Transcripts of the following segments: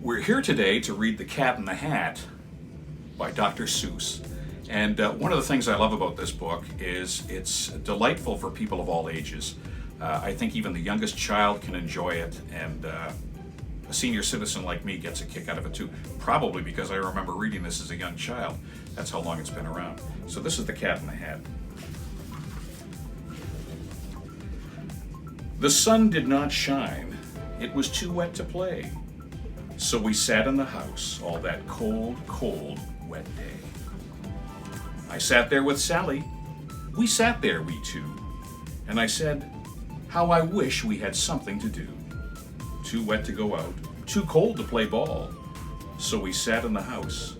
We're here today to read The Cat in the Hat by Dr. Seuss. And one of the things I love about this book is it's delightful for people of all ages. I think even the youngest child can enjoy it, and a senior citizen like me gets a kick out of it too, probably because I remember reading this as a young child. That's how long it's been around. So this is The Cat in the Hat. The sun did not shine. It was too wet to play. So we sat in the house all that cold, cold, wet day. I sat there with Sally. We sat there, we two. And I said, how I wish we had something to do. Too wet to go out, too cold to play ball. So we sat in the house.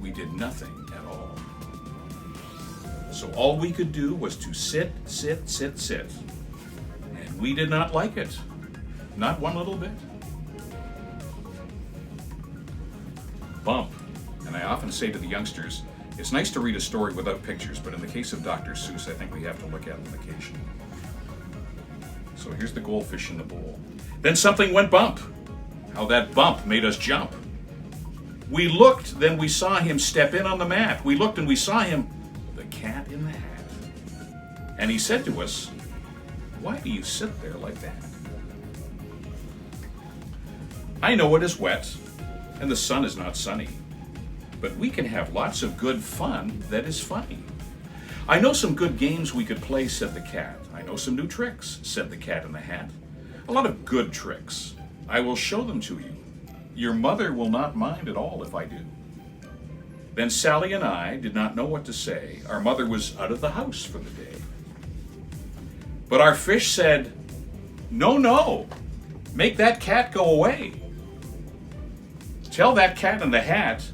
We did nothing at all. So all we could do was to sit, sit, sit, sit. And we did not like it. Not one little bit. Bump. And I often say to the youngsters, it's nice to read a story without pictures, but in the case of Dr. Seuss, I think we have to look at them occasionally. So here's the goldfish in the bowl. Then something went bump. How that bump made us jump. We looked, then we saw him step in on the mat. We looked and we saw him, the cat in the hat. And he said to us, why do you sit there like that? I know it is wet, and the sun is not sunny, but we can have lots of good fun that is funny. I know some good games we could play, said the cat. I know some new tricks, said the cat in the hat. A lot of good tricks. I will show them to you. Your mother will not mind at all if I do. Then Sally and I did not know what to say. Our mother was out of the house for the day. But our fish said, no, no, make that cat go away. Tell that cat in the hat,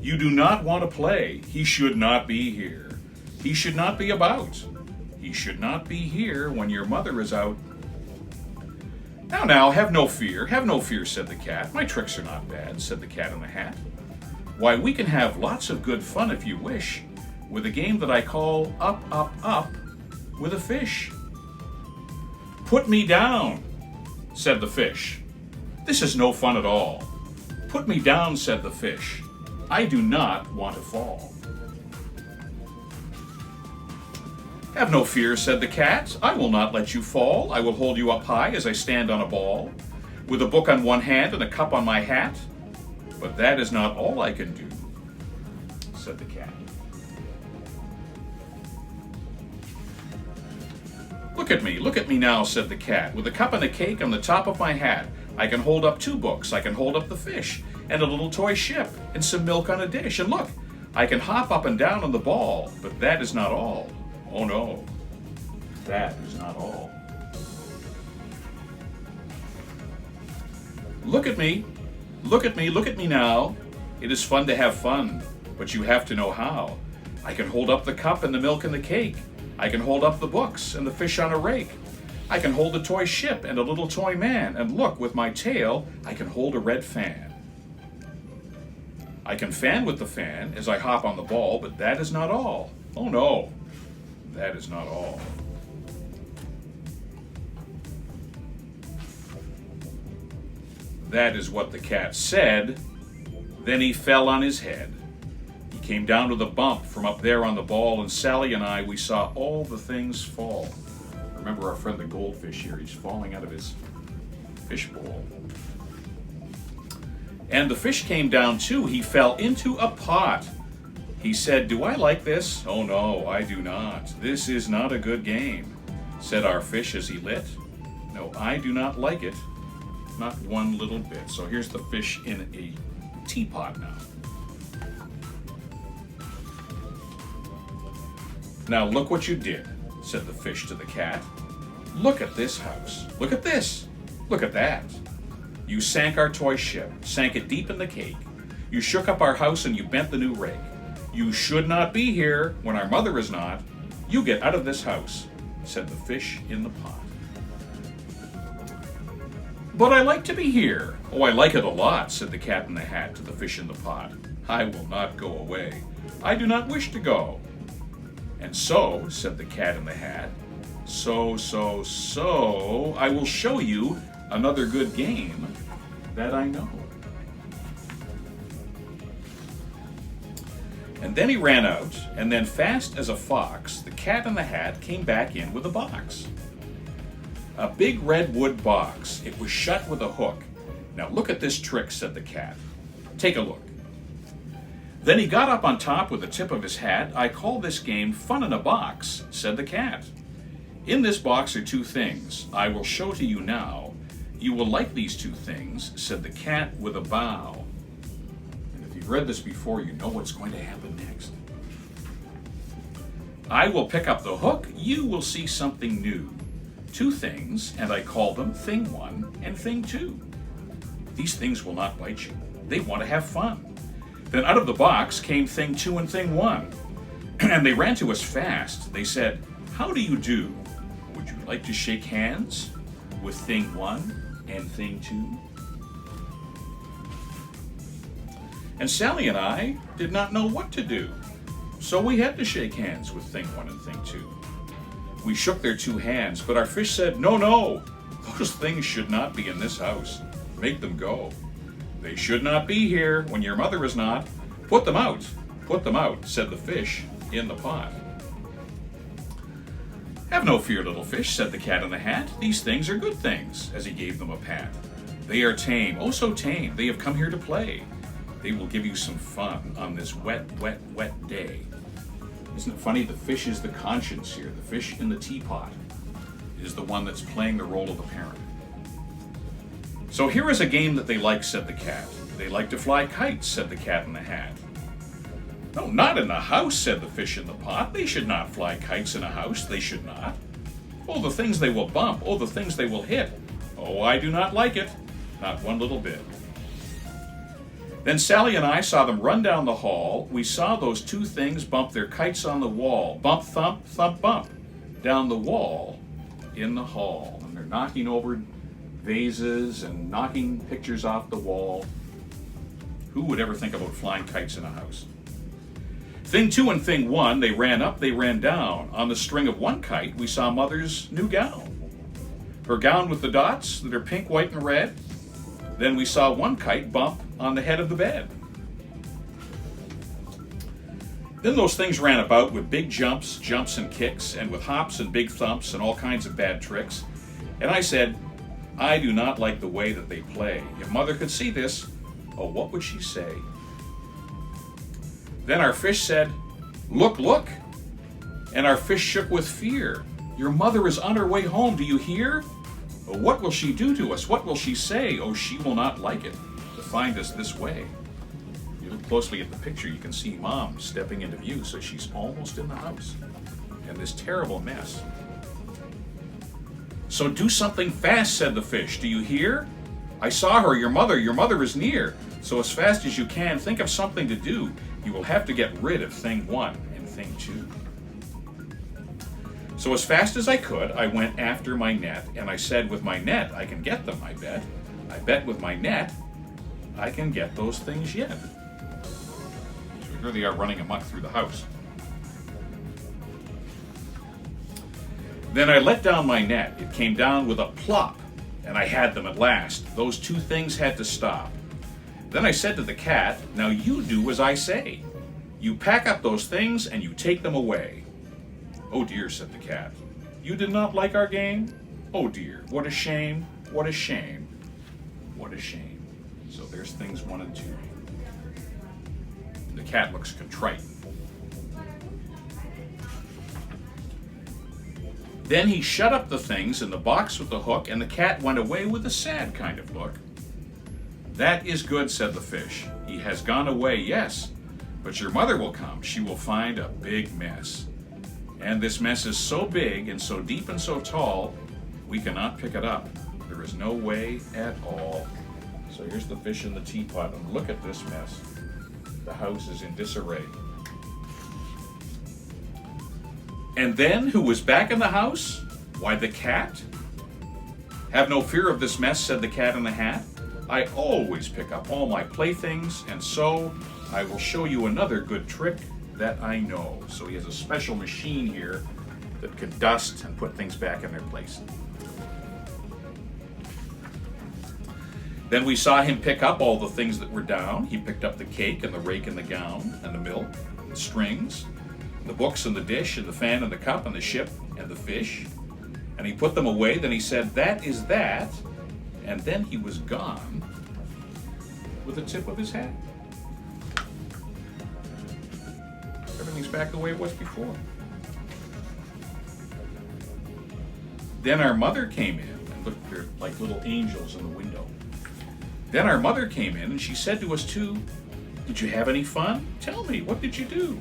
you do not want to play. He should not be here. He should not be about. He should not be here when your mother is out. Now, have no fear, said the cat. My tricks are not bad, said the cat in the hat. Why, we can have lots of good fun if you wish, with a game that I call Up, Up, Up with a Fish. Put me down, said the fish. This is no fun at all. Put me down, said the fish. I do not want to fall. Have no fear, said the cat. I will not let you fall. I will hold you up high as I stand on a ball, with a book on one hand and a cup on my hat. But that is not all I can do, said the cat. Look at me now, said the cat, with a cup and a cake on the top of my hat. I can hold up two books, I can hold up the fish, and a little toy ship, and some milk on a dish. And look, I can hop up and down on the ball, but that is not all. Oh no, that is not all. Look at me now. It is fun to have fun, but you have to know how. I can hold up the cup and the milk and the cake. I can hold up the books and the fish on a rake. I can hold a toy ship and a little toy man, and look, with my tail, I can hold a red fan. I can fan with the fan as I hop on the ball, but that is not all. Oh no, that is not all. That is what the cat said. Then he fell on his head. He came down with a bump from up there on the ball, and Sally and I, we saw all the things fall. Remember our friend the goldfish here, he's falling out of his fish bowl. And the fish came down too. He fell into a pot. He said, do I like this? Oh no, I do not. This is not a good game, said our fish as he lit. No, I do not like it. Not one little bit. So here's the fish in a teapot now. Now look what you did, said the fish to the cat. Look at this house. Look at this. Look at that. You sank our toy ship, sank it deep in the cake. You shook up our house and you bent the new rake. You should not be here when our mother is not. You get out of this house, said the fish in the pot. But I like to be here. Oh, I like it a lot, said the cat in the hat to the fish in the pot. I will not go away. I do not wish to go. And so, said the cat in the hat, so, I will show you another good game that I know. Then he ran out, and then fast as a fox, the Cat in the Hat came back in with a box. A big red wood box. It was shut with a hook. Now look at this trick, said the cat. Take a look. Then he got up on top with the tip of his hat. I call this game Fun in a Box, said the cat. In this box are two things I will show to you now. You will like these two things, said the cat with a bow. And if you've read this before, you know what's going to happen next. I will pick up the hook. You will see something new. Two things, and I call them Thing 1 and Thing 2. These things will not bite you. They want to have fun. Then out of the box came Thing 2 and Thing 1. And they ran to us fast. They said, how do you do? Would you like to shake hands with Thing 1 and Thing 2? And Sally and I did not know what to do. So we had to shake hands with Thing 1 and Thing 2. We shook their two hands, but our fish said, no, no, those things should not be in this house. Make them go. They should not be here when your mother is not. Put them out, said the fish in the pot. Have no fear, little fish, said the Cat in the Hat. These things are good things, as he gave them a pat. They are tame, oh so tame, they have come here to play. They will give you some fun on this wet, wet, wet day. Isn't it funny? The fish is the conscience here. The fish in the teapot is the one that's playing the role of the parent. So here is a game that they like, said the cat. They like to fly kites, said the Cat in the Hat. No, not in the house, said the fish in the pot. They should not fly kites in a house. They should not. Oh, the things they will bump. Oh, the things they will hit. Oh, I do not like it. Not one little bit. Then Sally and I saw them run down the hall. We saw those two things bump their kites on the wall. Bump, thump, thump, bump. Down the wall in the hall. And they're knocking over vases and knocking pictures off the wall. Who would ever think about flying kites in a house? Thing 2 and Thing 1, they ran up, they ran down. On the string of one kite, we saw Mother's new gown. Her gown with the dots that are pink, white, and red. Then we saw one kite bump on the head of the bed. Then those things ran about with big jumps and kicks, and with hops and big thumps and all kinds of bad tricks. And I said, I do not like the way that they play. If Mother could see this, oh, what would she say? Then our fish said, look, look. And our fish shook with fear. Your mother is on her way home, do you hear? Oh, what will she do to us? What will she say? Oh, she will not like it to find us this way. If you look closely at the picture, you can see Mom stepping into view, so she's almost in the house. And this terrible mess. So do something fast, said the fish. Do you hear? I saw her, your mother is near. So as fast as you can, think of something to do. You will have to get rid of Thing 1 and Thing 2. So as fast as I could, I went after my net, and I said, with my net, I can get them, I bet. I bet with my net, I can get those things yet. So here they are running amok through the house. Then I let down my net. It came down with a plop, and I had them at last. Those two things had to stop. Then I said to the cat, now you do as I say. You pack up those things and you take them away. Oh dear, said the cat. You did not like our game? Oh dear, what a shame, what a shame, what a shame. So there's Things 1 and 2. The cat looks contrite. Then he shut up the things in the box with the hook, and the cat went away with a sad kind of look. That is good, said the fish. He has gone away, yes, but your mother will come. She will find a big mess. And this mess is so big and so deep and so tall, we cannot pick it up. There is no way at all. So here's the fish in the teapot, and look at this mess. The house is in disarray. And then, who was back in the house? Why, the cat. Have no fear of this mess, said the Cat in the Hat. I always pick up all my playthings, and so I will show you another good trick that I know. So he has a special machine here that can dust and put things back in their place. Then we saw him pick up all the things that were down. He picked up the cake and the rake and the gown and the milk, the strings, the books and the dish and the fan and the cup and the ship and the fish. And he put them away. Then he said, "That is that." And then he was gone with the tip of his hat. Everything's back the way it was before. Then our mother came in, and look, they're like little angels in the window. Then our mother came in and she said to us too, "Did you have any fun? Tell me, what did you do?"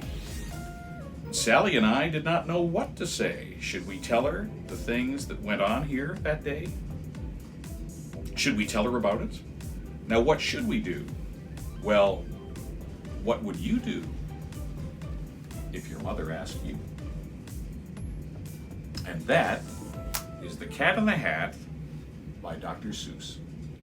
Sally and I did not know what to say. Should we tell her the things that went on here that day? Should we tell her about it? Now, what should we do? Well, what would you do if your mother asked you? And that is The Cat in the Hat by Dr. Seuss.